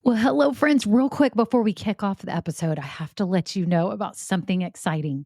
Well, hello, friends. Real quick before we kick off the episode, I have to let you know about something exciting.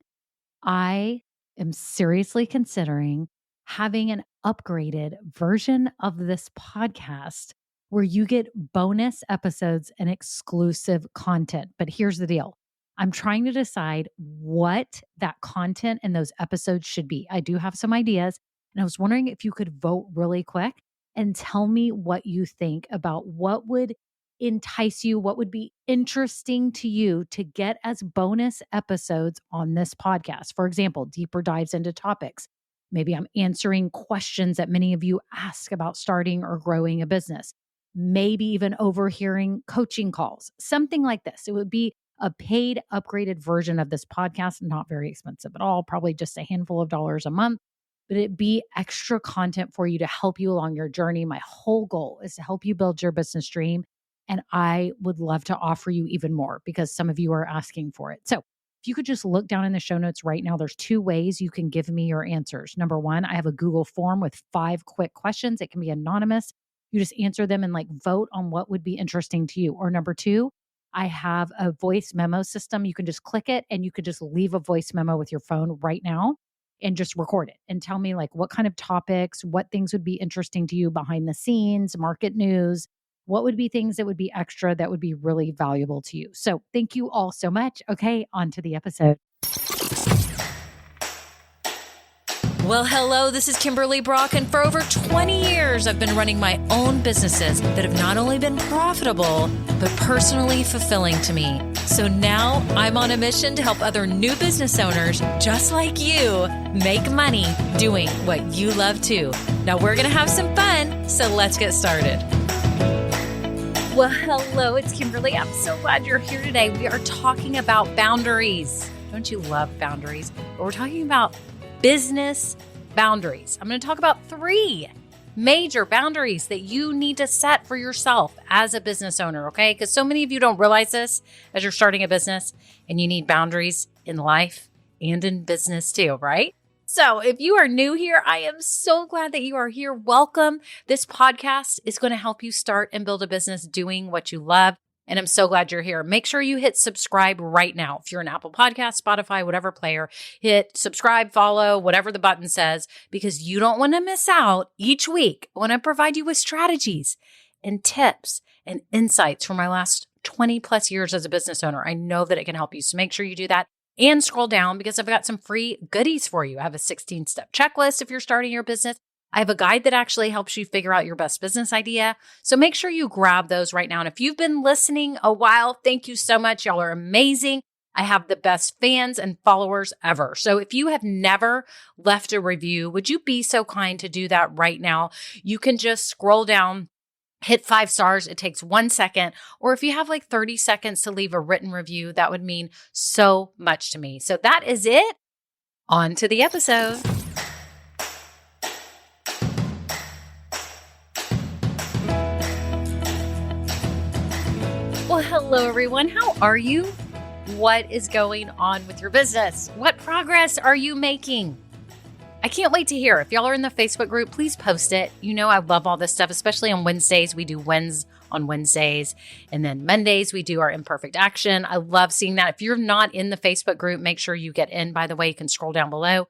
I am seriously considering having an upgraded version of this podcast where you get bonus episodes and exclusive content. But here's the deal, I'm trying to decide what that content and those episodes should be. I do have some ideas, and I was wondering if you could vote really quick and tell me what you think about what would entice you, what would be interesting to you to get as bonus episodes on this podcast. For example, deeper dives into topics. Maybe I'm answering questions that many of you ask about starting or growing a business. Maybe even overhearing coaching calls, something like this. It would be a paid, upgraded version of this podcast, not very expensive at all, probably just a handful of dollars a month, but it be extra content for you to help you along your journey. My whole goal is to help you build your business dream. And I would love to offer you even more because some of you are asking for it. So if you could just look down in the show notes right now, there's two ways you can give me your answers. Number one, I have a Google form with 5 quick questions. It can be anonymous. You just answer them and vote on what would be interesting to you. Or number two, I have a voice memo system. You can just click it and you could just leave a voice memo with your phone right now and just record it and tell me what kind of topics, what things would be interesting to you behind the scenes, market news, what would be things that would be extra that would be really valuable to you. So thank you all so much. Okay, on to the episode. Well, hello, this is Kimberly Brock, and for over 20 years, I've been running my own businesses that have not only been profitable, but personally fulfilling to me. So now I'm on a mission to help other new business owners just like you make money doing what you love too. Now we're going to have some fun, so let's get started. Well, hello, it's Kimberly. I'm so glad you're here today. We are talking about boundaries. Don't you love boundaries? But we're talking about business boundaries. I'm going to talk about 3 major boundaries that you need to set for yourself as a business owner, okay? Because so many of you don't realize this as you're starting a business, and you need boundaries in life and in business too, right? So if you are new here, I am so glad that you are here. Welcome. This podcast is going to help you start and build a business doing what you love. And I'm so glad you're here. Make sure you hit subscribe right now. If you're an Apple Podcast, Spotify, whatever player, hit subscribe, follow, whatever the button says, because you don't want to miss out each week when I provide you with strategies and tips and insights from my last 20 plus years as a business owner. I know that it can help you. So make sure you do that. And scroll down because I've got some free goodies for you. I have a 16-step checklist if you're starting your business. I have a guide that actually helps you figure out your best business idea. So make sure you grab those right now. And if you've been listening a while, thank you so much. Y'all are amazing. I have the best fans and followers ever. So if you have never left a review, would you be so kind to do that right now? You can just scroll down, hit 5 stars. It takes 1 second. Or if you have 30 seconds to leave a written review, that would mean so much to me. So that is it. On to the episode. Well, hello, everyone. How are you? What is going on with your business? What progress are you making? I can't wait to hear. If y'all are in the Facebook group, please post it. You know I love all this stuff, especially on Wednesdays. We do wins on Wednesdays. And then Mondays, we do our imperfect action. I love seeing that. If you're not in the Facebook group, make sure you get in. By the way, you can scroll down below.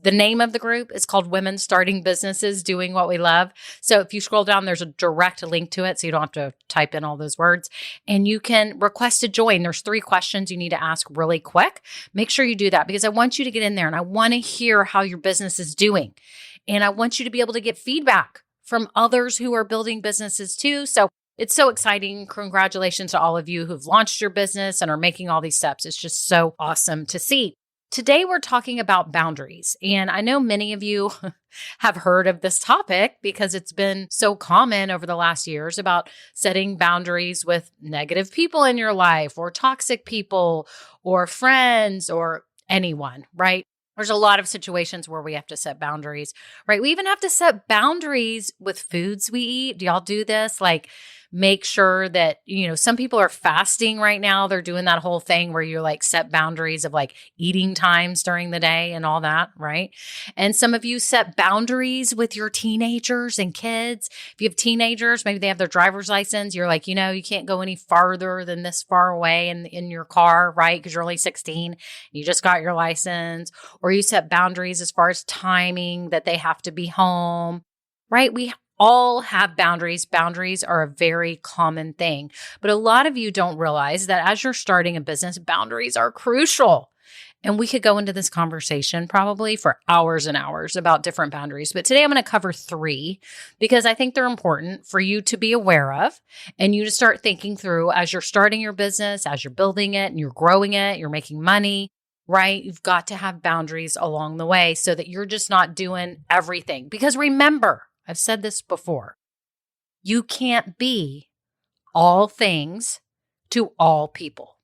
The name of the group is called Women Starting Businesses Doing What We Love. So if you scroll down, there's a direct link to it. So you don't have to type in all those words. And you can request to join. There's 3 questions you need to ask really quick. Make sure you do that because I want you to get in there and I want to hear how your business is doing. And I want you to be able to get feedback from others who are building businesses too. So it's so exciting. Congratulations to all of you who've launched your business and are making all these steps. It's just so awesome to see. Today, we're talking about boundaries. And I know many of you have heard of this topic because it's been so common over the last years about setting boundaries with negative people in your life or toxic people or friends or anyone, right? There's a lot of situations where we have to set boundaries, right? We even have to set boundaries with foods we eat. Do y'all do this? Make sure that, some people are fasting right now. They're doing that whole thing where you like set boundaries of like eating times during the day and all that, right? And some of you set boundaries with your teenagers and kids. If you have teenagers, maybe they have their driver's license. You're like, you can't go any farther than this far away in your car, right? Because you're only 16. You just got your license. Or you set boundaries as far as timing that they have to be home, right? We all have boundaries. Boundaries are a very common thing. But a lot of you don't realize that as you're starting a business, boundaries are crucial. And we could go into this conversation probably for hours and hours about different boundaries. But today I'm going to cover 3 because I think they're important for you to be aware of and you to start thinking through as you're starting your business, as you're building it and you're growing it, you're making money, right? You've got to have boundaries along the way so that you're just not doing everything. Because remember, I've said this before, you can't be all things to all people.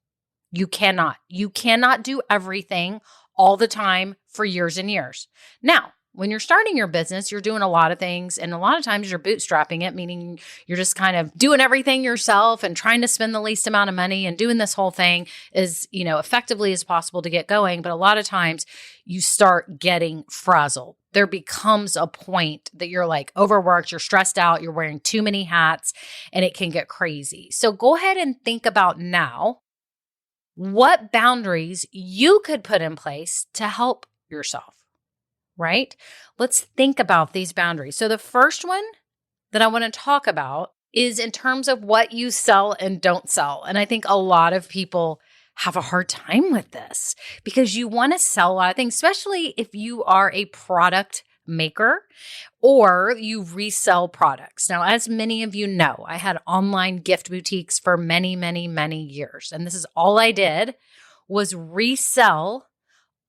You cannot. You cannot do everything all the time for years and years. Now, when you're starting your business, you're doing a lot of things, and a lot of times you're bootstrapping it, meaning you're just kind of doing everything yourself and trying to spend the least amount of money and doing this whole thing as, effectively as possible to get going. But a lot of times you start getting frazzled. There becomes a point that you're like overworked, you're stressed out, you're wearing too many hats, and it can get crazy. So go ahead and think about now what boundaries you could put in place to help yourself. Right? Let's think about these boundaries. So the first one that I want to talk about is in terms of what you sell and don't sell. And I think a lot of people have a hard time with this because you want to sell a lot of things, especially if you are a product maker or you resell products. Now, as many of you know, I had online gift boutiques for many, many, many years. And this is all I did was resell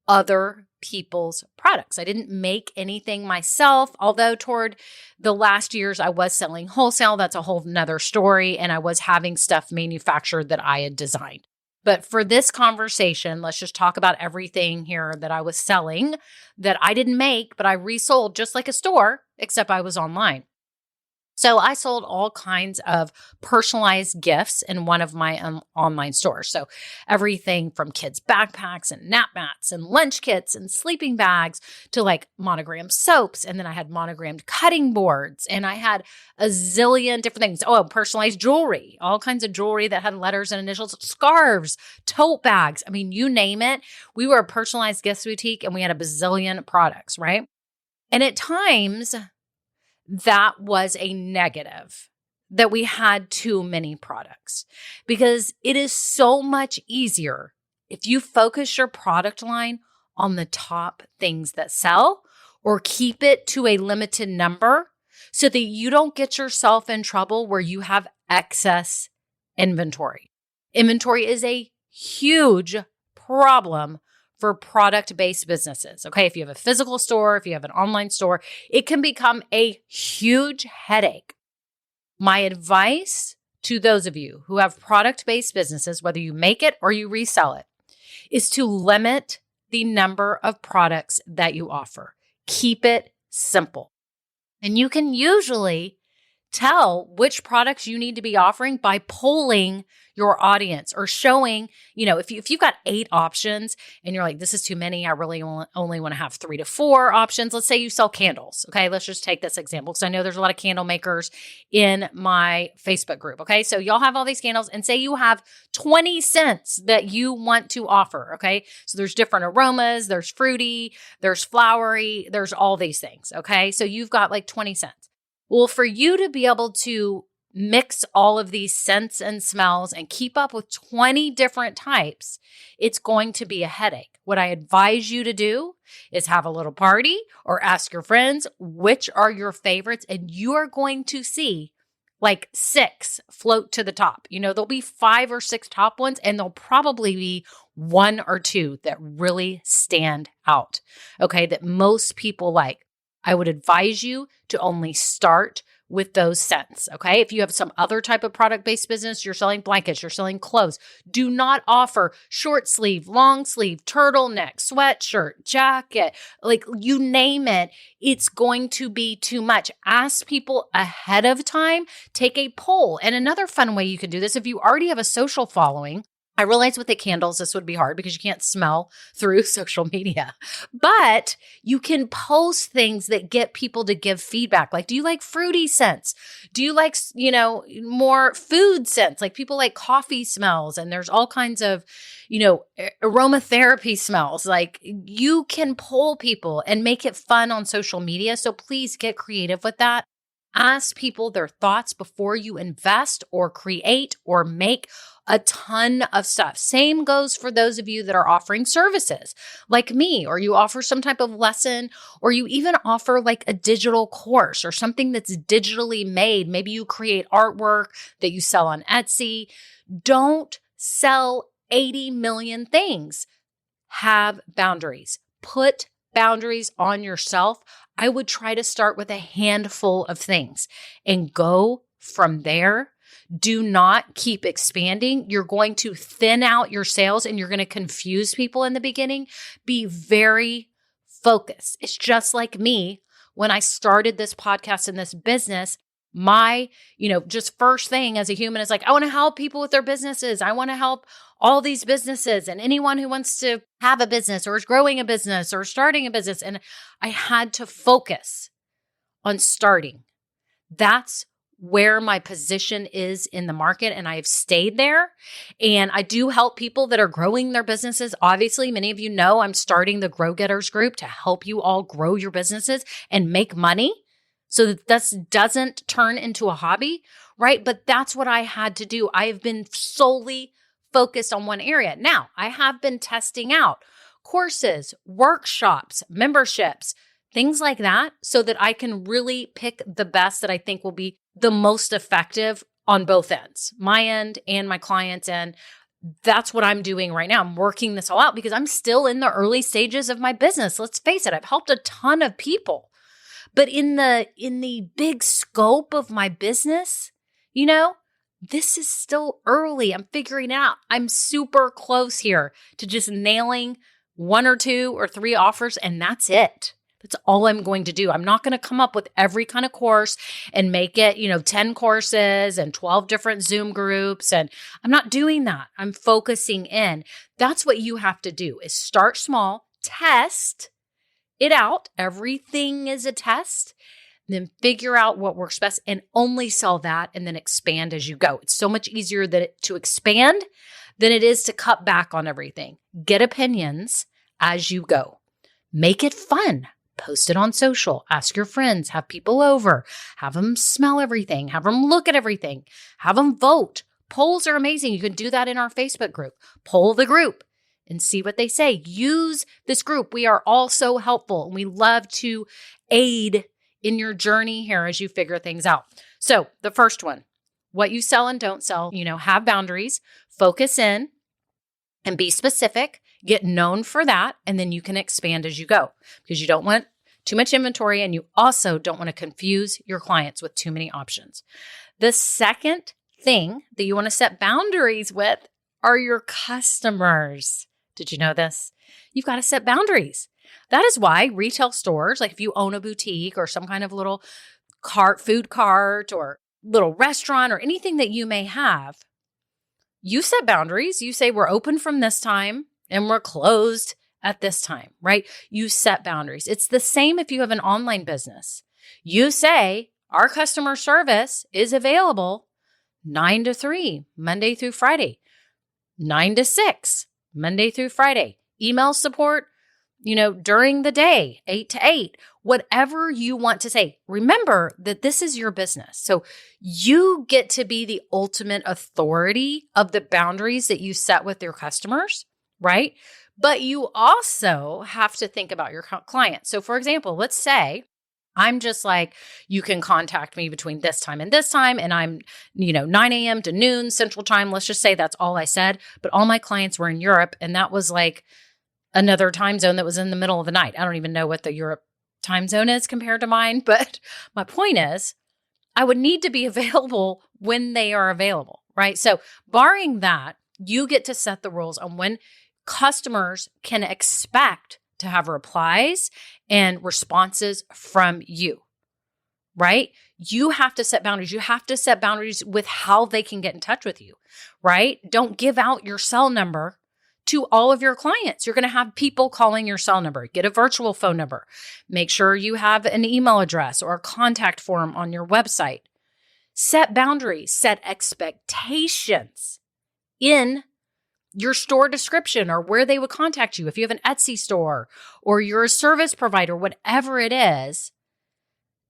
other people's products. I didn't make anything myself, although toward the last years I was selling wholesale. That's a whole nother story. And I was having stuff manufactured that I had designed. But for this conversation, let's just talk about everything here that I was selling that I didn't make, but I resold just like a store, except I was online. So I sold all kinds of personalized gifts in one of my online stores. So everything from kids' backpacks and nap mats and lunch kits and sleeping bags to like monogrammed soaps. And then I had monogrammed cutting boards and I had a zillion different things. Oh, personalized jewelry, all kinds of jewelry that had letters and initials, scarves, tote bags. I mean, you name it. We were a personalized gifts boutique and we had a bazillion products, right? And at times, that was a negative that we had too many products because it is so much easier if you focus your product line on the top things that sell or keep it to a limited number so that you don't get yourself in trouble where you have excess inventory. Inventory is a huge problem for product-based businesses. Okay, if you have a physical store, if you have an online store, it can become a huge headache. My advice to those of you who have product-based businesses, whether you make it or you resell it, is to limit the number of products that you offer. Keep it simple. And you can usually tell which products you need to be offering by polling your audience or showing, if you've got 8 options and you're like, this is too many, I really only want to have 3 to 4 options. Let's say you sell candles. Okay, let's just take this example because I know there's a lot of candle makers in my Facebook group. Okay, so y'all have all these candles and say you have 20 scents that you want to offer. Okay, so there's different aromas, there's fruity, there's flowery, there's all these things. Okay, so you've got like 20 scents. Well, for you to be able to mix all of these scents and smells and keep up with 20 different types, it's going to be a headache. What I advise you to do is have a little party or ask your friends which are your favorites, and you are going to see like 6 float to the top. There'll be 5 or 6 top ones, and there'll probably be 1 or 2 that really stand out, okay, that most people like. I would advise you to only start with those scents, okay? If you have some other type of product-based business, you're selling blankets, you're selling clothes, do not offer short sleeve, long sleeve, turtleneck, sweatshirt, jacket, like you name it. It's going to be too much. Ask people ahead of time, take a poll. And another fun way you can do this, if you already have a social following, I realize with the candles, this would be hard because you can't smell through social media, but you can post things that get people to give feedback. Like, do you like fruity scents? Do you like, more food scents? Like people like coffee smells, and there's all kinds of, aromatherapy smells. Like you can poll people and make it fun on social media. So please get creative with that. Ask people their thoughts before you invest or create or make a ton of stuff. Same goes for those of you that are offering services like me, or you offer some type of lesson, or you even offer like a digital course or something that's digitally made. Maybe you create artwork that you sell on Etsy. Don't sell 80 million things. Have boundaries. Put boundaries on yourself. I would try to start with a handful of things and go from there. Do not keep expanding. You're going to thin out your sales and you're going to confuse people in the beginning. Be very focused. It's just like me when I started this podcast and this business. My, just first thing as a human is like, I want to help people with their businesses. I want to help all these businesses and anyone who wants to have a business or is growing a business or starting a business. And I had to focus on starting. That's where my position is in the market, and I've stayed there. And I do help people that are growing their businesses. Obviously, many of you know I'm starting the Grow Getters group to help you all grow your businesses and make money so that this doesn't turn into a hobby, right? But that's what I had to do. I have been solely focused on one area. Now, I have been testing out courses, workshops, memberships, things like that, so that I can really pick the best that I think will be the most effective on both ends, my end and my client's end. That's what I'm doing right now. I'm working this all out because I'm still in the early stages of my business. Let's face it, I've helped a ton of people. But in the big scope of my business, this is still early. I'm figuring it out. I'm super close here to just nailing 1 or 2 or 3 offers, and that's it. That's all I'm going to do. I'm not going to come up with every kind of course and make it, 10 courses and 12 different Zoom groups. And I'm not doing that. I'm focusing in. That's what you have to do is start small, test it out. Everything is a test. Then figure out what works best and only sell that and then expand as you go. It's so much easier to expand than it is to cut back on everything. Get opinions as you go. Make it fun. Post it on social, ask your friends, have people over, have them smell everything, have them look at everything, have them vote. Polls are amazing. You can do that in our Facebook group. Poll the group and see what they say. Use this group. We are all so helpful and we love to aid in your journey here as you figure things out. So the first one, what you sell and don't sell, have boundaries, focus in and be specific. Get known for that, and then you can expand as you go because you don't want too much inventory and you also don't want to confuse your clients with too many options. The second thing that you want to set boundaries with are your customers. Did you know this? You've got to set boundaries. That is why retail stores, like if you own a boutique or some kind of little food cart or little restaurant or anything that you may have, you set boundaries. You say we're open from this time and we're closed at this time, right? You set boundaries. It's the same if you have an online business. You say our customer service is available 9 to 3, Monday through Friday, 9 to 6, Monday through Friday, email support, during the day, 8 to 8, whatever you want to say. Remember that this is your business. So you get to be the ultimate authority of the boundaries that you set with your customers, right? But you also have to think about your client. So for example, let's say I'm just like, you can contact me between this time and I'm, 9 a.m. to noon Central Time. Let's just say that's all I said. But all my clients were in Europe and that was like another time zone that was in the middle of the night. I don't even know what the Europe time zone is compared to mine. But my point is, I would need to be available when they are available, right? So barring that, you get to set the rules on when customers can expect to have replies and responses from you, right? You have to set boundaries. You have to set boundaries with how they can get in touch with you, right? Don't give out your cell number to all of your clients. You're going to have people calling your cell number. Get a virtual phone number. Make sure you have an email address or a contact form on your website. Set boundaries, set expectations in your store description or where they would contact you. If you have an Etsy store or you're a service provider, whatever it is,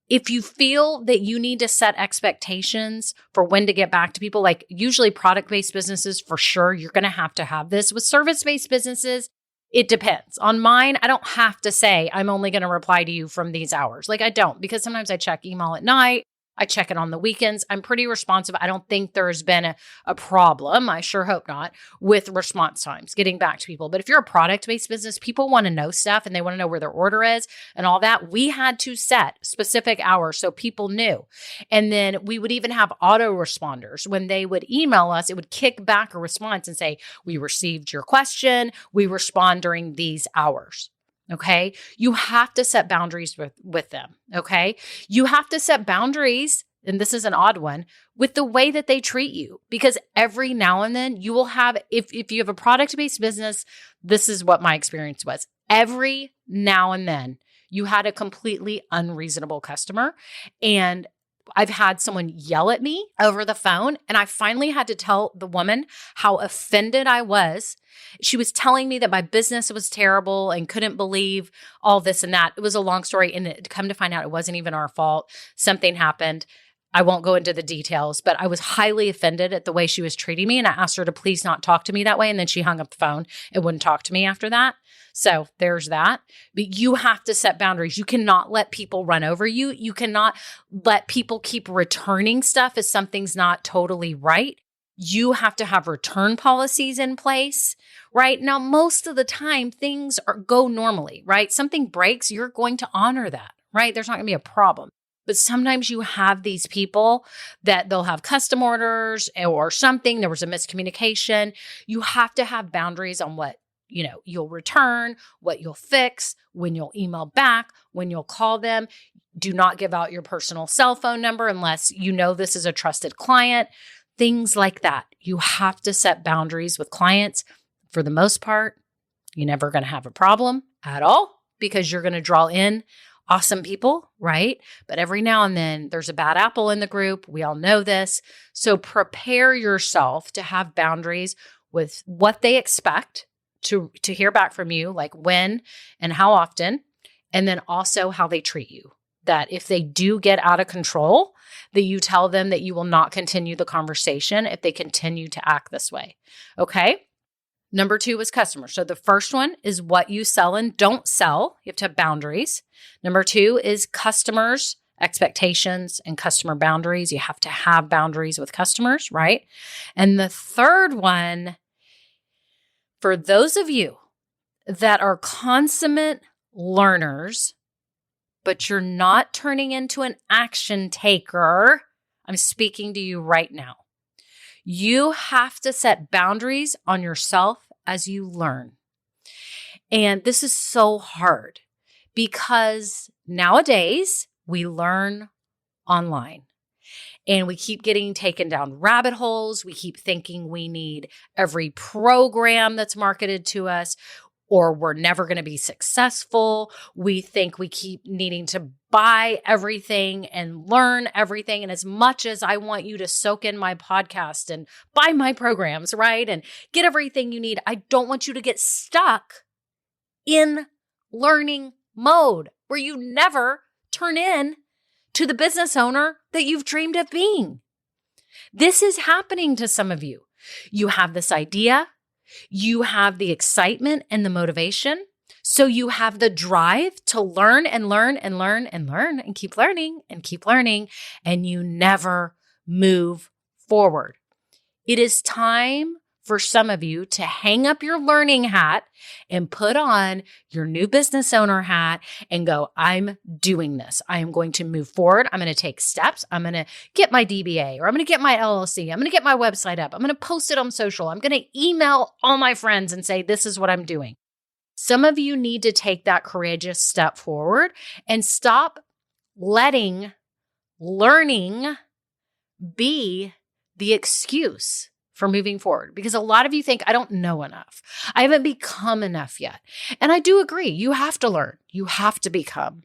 if you feel that you need to set expectations for when to get back to people, like usually product-based businesses, for sure, you're going to have this. With service-based businesses, it depends. On mine, I don't have to say, I'm only going to reply to you from these hours. Like I don't, because sometimes I check email at night. I check it on the weekends. I'm pretty responsive. I don't think there's been a problem, I sure hope not, with response times, getting back to people. But if you're a product-based business, people want to know stuff and they want to know where their order is and all that. We had to set specific hours so people knew. And then we would even have autoresponders. When they would email us, it would kick back a response and say, we received your question. We respond during these hours. Okay. You have to set boundaries with them. Okay. You have to set boundaries, and this is an odd one, with the way that they treat you, because every now and then you will have, if you have a product-based business, this is what my experience was. Every now and then you had a completely unreasonable customer, and I've had someone yell at me over the phone, and I finally had to tell the woman how offended I was. She was telling me that my business was terrible and couldn't believe all this and that. It was a long story, and come to find out, it wasn't even our fault. Something happened. I won't go into the details, but I was highly offended at the way she was treating me, and I asked her to please not talk to me that way, and then she hung up the phone and wouldn't talk to me after that. So there's that. But you have to set boundaries. You cannot let people run over you. You cannot let people keep returning stuff if something's not totally right. You have to have return policies in place, right? Now, most of the time, things go normally, right? Something breaks, you're going to honor that, right? There's not going to be a problem. But sometimes you have these people that they'll have custom orders or something. There was a miscommunication. You have to have boundaries on what you'll return, what you'll fix, when you'll email back, when you'll call them. Do not give out your personal cell phone number unless you know this is a trusted client. Things like that. You have to set boundaries with clients. For the most part, you're never going to have a problem at all because you're going to draw in awesome people, right? But every now and then there's a bad apple in the group. We all know this. So prepare yourself to have boundaries with what they expect to hear back from you, like when and how often, and then also how they treat you. That if they do get out of control, that you tell them that you will not continue the conversation if they continue to act this way. Okay? Number 2 is customers. So the first one is what you sell and don't sell. You have to have boundaries. Number 2 is customers, expectations, and customer boundaries. You have to have boundaries with customers, right? And the third one, for those of you that are consummate learners, but you're not turning into an action taker, I'm speaking to you right now. You have to set boundaries on yourself as you learn. And this is so hard because nowadays we learn online. And we keep getting taken down rabbit holes. We keep thinking we need every program that's marketed to us, or we're never going to be successful. We think we keep needing to buy everything and learn everything. And as much as I want you to soak in my podcast and buy my programs, right, and get everything you need, I don't want you to get stuck in learning mode where you never turn in to the business owner that you've dreamed of being. This is happening to some of you. You have this idea, you have the excitement and the motivation, so you have the drive to learn and learn and learn and learn and keep learning, and you never move forward. It is time for some of you to hang up your learning hat and put on your new business owner hat and go, I'm doing this. I am going to move forward. I'm going to take steps. I'm going to get my DBA, or I'm going to get my LLC. I'm going to get my website up. I'm going to post it on social. I'm going to email all my friends and say, this is what I'm doing. Some of you need to take that courageous step forward and stop letting learning be the excuse for moving forward. Because a lot of you think, I don't know enough. I haven't become enough yet. And I do agree. You have to learn. You have to become.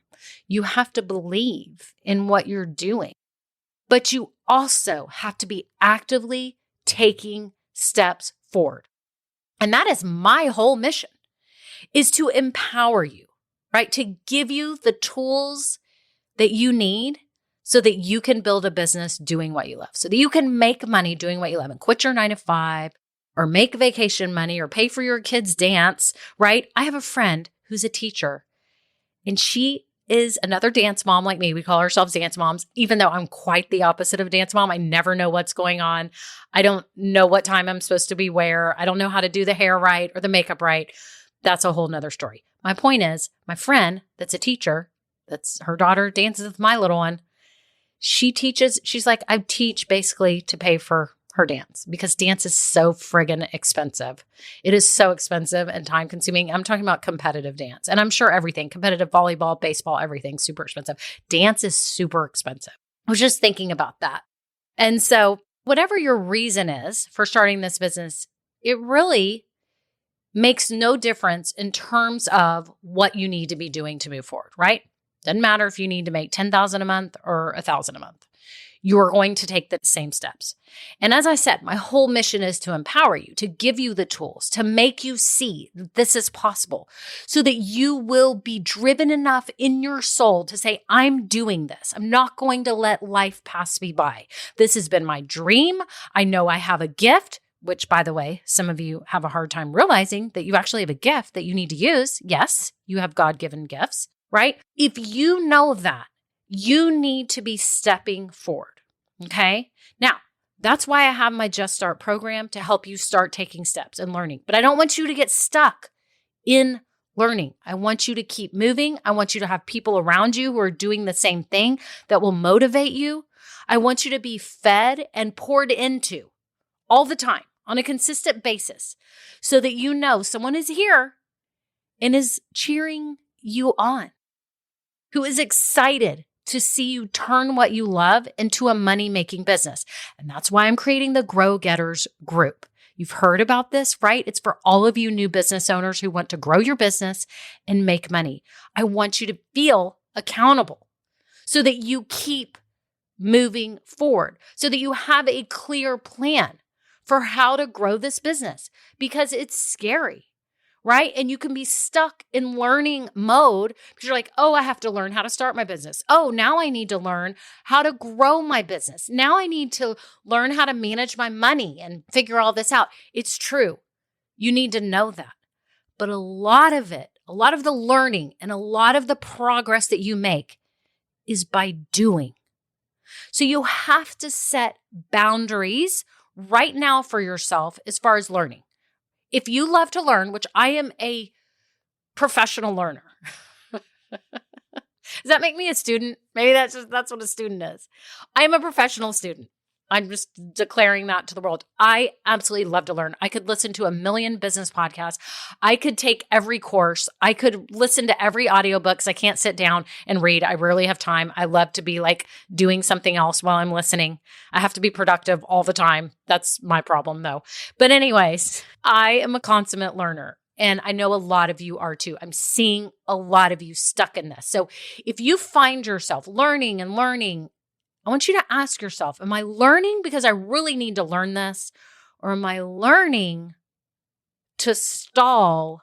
You have to believe in what you're doing. But you also have to be actively taking steps forward. And that is my whole mission, is to empower you, right? To give you the tools that you need so that you can build a business doing what you love, so that you can make money doing what you love and quit your 9-to-5 or make vacation money or pay for your kids' dance, right? I have a friend who's a teacher, and she is another dance mom like me. We call ourselves dance moms, even though I'm quite the opposite of dance mom. I never know what's going on. I don't know what time I'm supposed to be where. I don't know how to do the hair right or the makeup right. That's a whole nother story. My point is, my friend that's a teacher, that's her daughter dances with my little one. She teaches, she's like, I teach basically to pay for her dance because dance is so friggin' expensive. It is so expensive and time consuming. I'm talking about competitive dance. And I'm sure everything, competitive volleyball, baseball, everything, super expensive. Dance is super expensive. I was just thinking about that. And so whatever your reason is for starting this business, it really makes no difference in terms of what you need to be doing to move forward, right? Doesn't matter if you need to make $10,000 a month or $1,000 a month. You are going to take the same steps. And as I said, my whole mission is to empower you, to give you the tools, to make you see that this is possible so that you will be driven enough in your soul to say, I'm doing this. I'm not going to let life pass me by. This has been my dream. I know I have a gift, which, by the way, some of you have a hard time realizing that you actually have a gift that you need to use. Yes, you have God-given gifts. Right? If you know that, you need to be stepping forward. Okay? Now, that's why I have my Just Start program to help you start taking steps and learning. But I don't want you to get stuck in learning. I want you to keep moving. I want you to have people around you who are doing the same thing that will motivate you. I want you to be fed and poured into all the time on a consistent basis so that you know someone is here and is cheering you on, who is excited to see you turn what you love into a money-making business. And that's why I'm creating the Grow Getters group. You've heard about this, right? It's for all of you new business owners who want to grow your business and make money. I want you to feel accountable so that you keep moving forward, so that you have a clear plan for how to grow this business, because it's scary. Right? And you can be stuck in learning mode because you're like, oh, I have to learn how to start my business. Oh, now I need to learn how to grow my business. Now I need to learn how to manage my money and figure all this out. It's true. You need to know that. But a lot of it, a lot of the learning and a lot of the progress that you make is by doing. So you have to set boundaries right now for yourself as far as learning. If you love to learn, which I am a professional learner. Does that make me a student? Maybe that's what a student is. I am a professional student. I'm just declaring that to the world. I absolutely love to learn. I could listen to 1 million business podcasts. I could take every course. I could listen to every audiobook because I can't sit down and read. I rarely have time. I love to be like doing something else while I'm listening. I have to be productive all the time. That's my problem though. But anyways, I am a consummate learner. And I know a lot of you are too. I'm seeing a lot of you stuck in this. So if you find yourself learning and learning, I want you to ask yourself, am I learning because I really need to learn this? Or am I learning to stall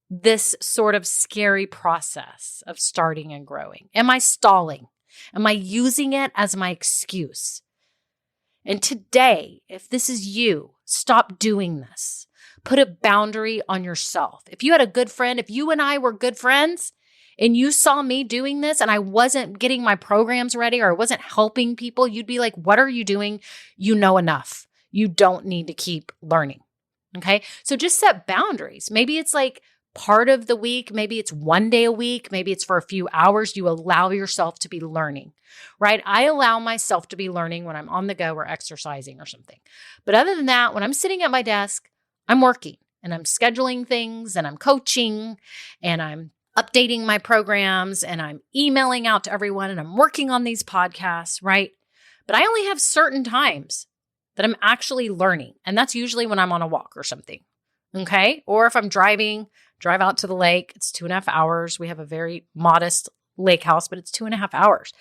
this sort of scary process of starting and growing? Am I stalling? Am I using it as my excuse? And today, if this is you, stop doing this. Put a boundary on yourself. If you had a good friend, if you and I were good friends, and you saw me doing this and I wasn't getting my programs ready or I wasn't helping people, you'd be like, what are you doing? You know enough. you don't need to keep learning. Okay. So just set boundaries. Maybe it's like part of the week. Maybe it's one day a week. Maybe it's for a few hours. You allow yourself to be learning, right? I allow myself to be learning when I'm on the go or exercising or something. But other than that, when I'm sitting at my desk, I'm working and I'm scheduling things and I'm coaching and I'm updating my programs and I'm emailing out to everyone and I'm working on these podcasts, right? But I only have certain times that I'm actually learning. And that's usually when I'm on a walk or something. Okay. Or if I'm drive out to the lake, it's 2.5 hours. We have a very modest lake house, but it's 2.5 hours.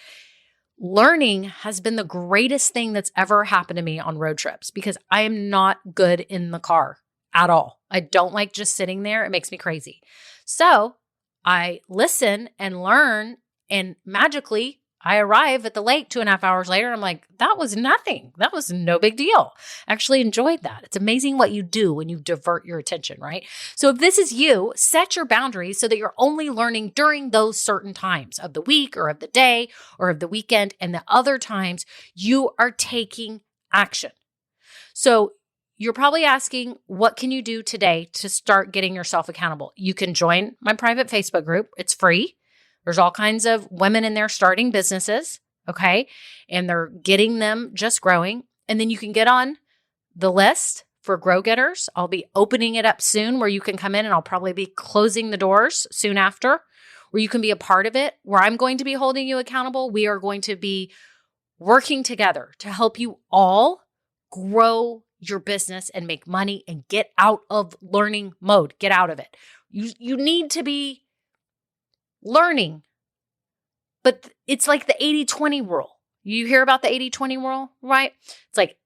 Learning has been the greatest thing that's ever happened to me on road trips because I am not good in the car at all. I don't like just sitting there. It makes me crazy. So I listen and learn, and magically I arrive at the lake 2.5 hours later. I'm like, that was nothing. That was no big deal. I actually enjoyed that. It's amazing what you do when you divert your attention, right? So if this is you, set your boundaries so that you're only learning during those certain times of the week or of the day or of the weekend, and the other times you are taking action. So you're probably asking, what can you do today to start getting yourself accountable? You can join my private Facebook group. It's free. There's all kinds of women in there starting businesses, okay? And they're getting them just growing. And then you can get on the list for Grow Getters. I'll be opening it up soon where you can come in, and I'll probably be closing the doors soon after, where you can be a part of it, where I'm going to be holding you accountable. We are going to be working together to help you all grow your business and make money and get out of learning mode. Get out of it. You need to be learning, but it's like the 80-20 rule. You hear about the 80-20 rule, right? It's like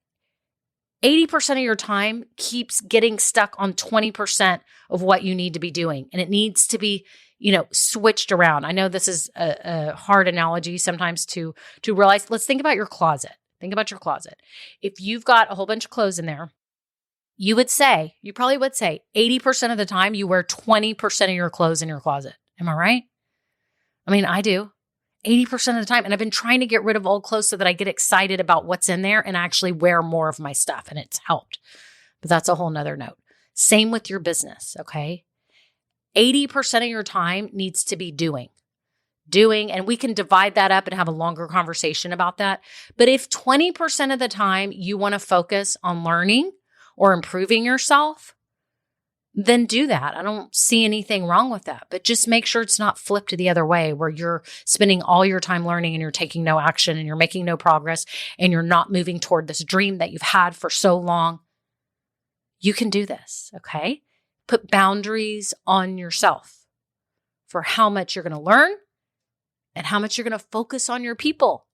80% of your time keeps getting stuck on 20% of what you need to be doing. And it needs to be, switched around. I know this is a hard analogy sometimes to realize. Let's think about your closet. Think about your closet. If you've got a whole bunch of clothes in there, you probably would say 80% of the time you wear 20% of your clothes in your closet. Am I right? I mean, I do 80% of the time. And I've been trying to get rid of old clothes so that I get excited about what's in there and actually wear more of my stuff. And it's helped. But that's a whole nother note. Same with your business. Okay. 80% of your time needs to be doing, and we can divide that up and have a longer conversation about that. But if 20% of the time you want to focus on learning or improving yourself, then do that. I don't see anything wrong with that, but just make sure it's not flipped to the other way where you're spending all your time learning and you're taking no action and you're making no progress and you're not moving toward this dream that you've had for so long. You can do this, okay? Put boundaries on yourself for how much you're going to learn and how much you're going to focus on your people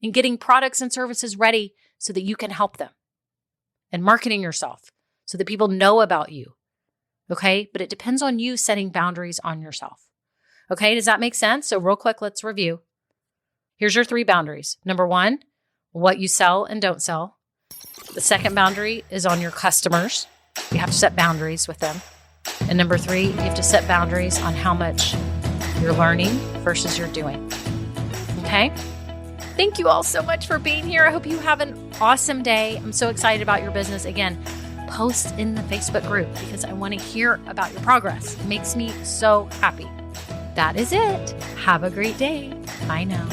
and getting products and services ready so that you can help them, and marketing yourself so that people know about you. Okay. But it depends on you setting boundaries on yourself. Okay. Does that make sense? So real quick, let's review. Here's your 3 boundaries. Number 1, what you sell and don't sell. The second boundary is on your customers. You have to set boundaries with them. And number 3, you have to set boundaries on how much you're learning versus you're doing. Okay. Thank you all so much for being here. I hope you have an awesome day. I'm so excited about your business. Again, post in the Facebook group because I want to hear about your progress. It makes me so happy. That is it. Have a great day. Bye now.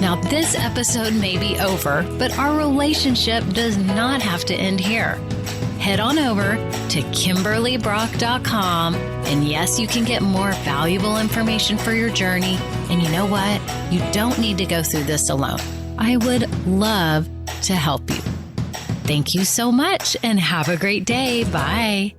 Now, this episode may be over, but our relationship does not have to end here. Head on over to KimberlyBrock.com, and yes, you can get more valuable information for your journey. And you know what? You don't need to go through this alone. I would love to help you. Thank you so much and have a great day. Bye.